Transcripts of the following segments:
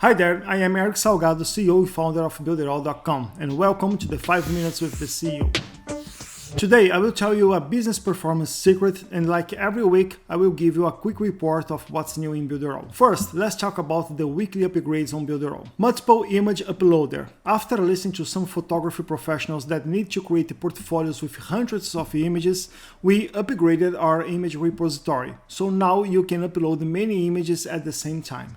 Hi there, I am Eric Salgado, CEO and founder of Builderall.com, and welcome to the 5 Minutes with the CEO. Today I will tell you a business performance secret, and like every week I will give you a quick report of what's new in Builderall. First, let's talk about the weekly upgrades on Builderall. Multiple image uploader. After listening to some photography professionals that need to create portfolios with hundreds of images, we upgraded our image repository, so now you can upload many images at the same time.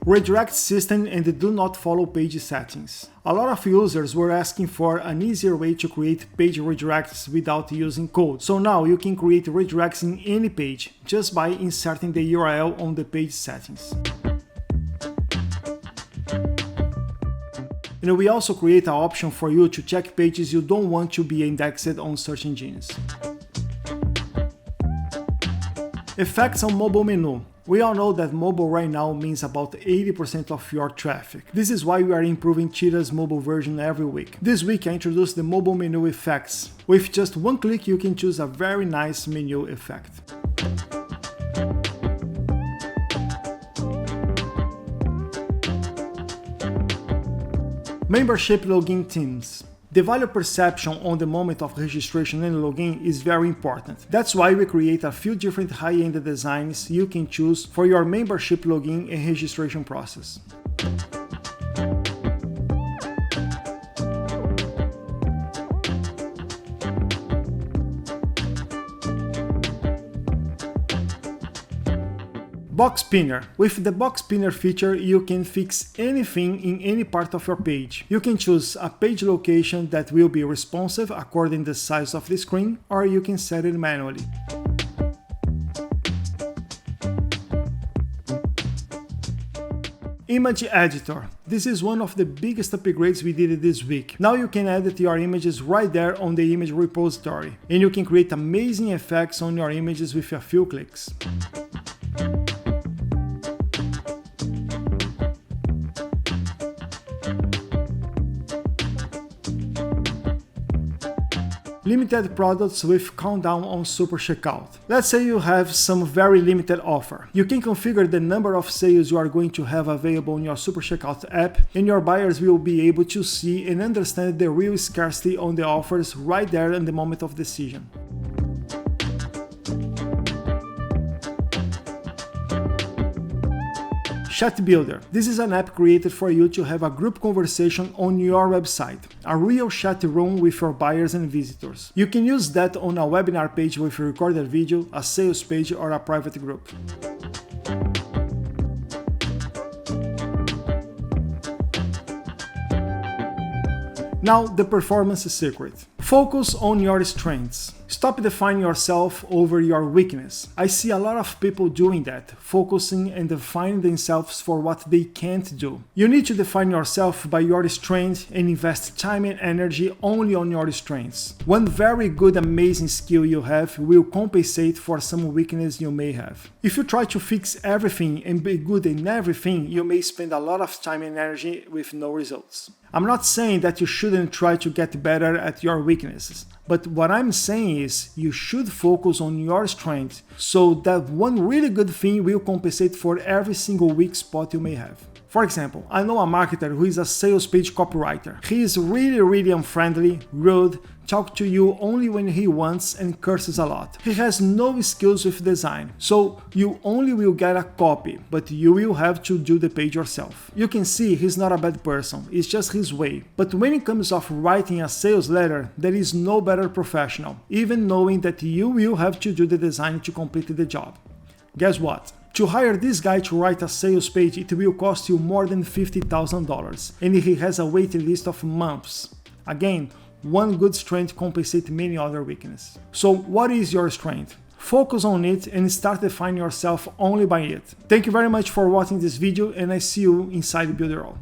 Redirect system and do not follow page settings. A lot of users were asking for an easier way to create page redirects without using code. So now you can create redirects in any page just by inserting the URL on the page settings. And we also create an option for you to check pages you don't want to be indexed on search engines. Effects on mobile menu. We all know that mobile right now means about 80% of your traffic. This is why we are improving Cheetah's mobile version every week. This week I introduced the mobile menu effects. With just one click you can choose a very nice menu effect. Membership login themes. The value perception on the moment of registration and login is very important. That's why we create a few different high-end designs you can choose for your membership login and registration process. Box Pinner. With the Box Pinner feature, you can fix anything in any part of your page. You can choose a page location that will be responsive according to the size of the screen, or you can set it manually. Image Editor. This is one of the biggest upgrades we did this week. Now you can edit your images right there on the image repository, and you can create amazing effects on your images with a few clicks. Limited products with countdown on Super Checkout. Let's say you have some very limited offer. You can configure the number of sales you are going to have available in your Super Checkout app, and your buyers will be able to see and understand the real scarcity on the offers right there in the moment of decision. Chat Builder. This is an app created for you to have a group conversation on your website, a real chat room with your buyers and visitors. You can use that on a webinar page with a recorded video, a sales page, or a private group. Now, the performance secret. Focus on your strengths. Stop defining yourself over your weakness. I see a lot of people doing that, focusing and defining themselves for what they can't do. You need to define yourself by your strengths and invest time and energy only on your strengths. One very good, amazing skill you have will compensate for some weakness you may have. If you try to fix everything and be good in everything, you may spend a lot of time and energy with no results. I'm not saying that you shouldn't try to get better at your weaknesses, but what I'm saying is you should focus on your strengths so that one really good thing will compensate for every single weak spot you may have. For example, I know a marketer who is a sales page copywriter. He is really unfriendly, rude, talks to you only when he wants, and curses a lot. He has no skills with design, so you only will get a copy, but you will have to do the page yourself. You can see he's not a bad person, it's just his way. But when it comes of writing a sales letter, there is no better professional, even knowing that you will have to do the design to complete the job. Guess what? To hire this guy to write a sales page, it will cost you more than $50,000, and he has a waiting list of months. Again, one good strength compensates many other weaknesses. So what is your strength? Focus on it and start defining yourself only by it. Thank you very much for watching this video, and I see you inside Builderall.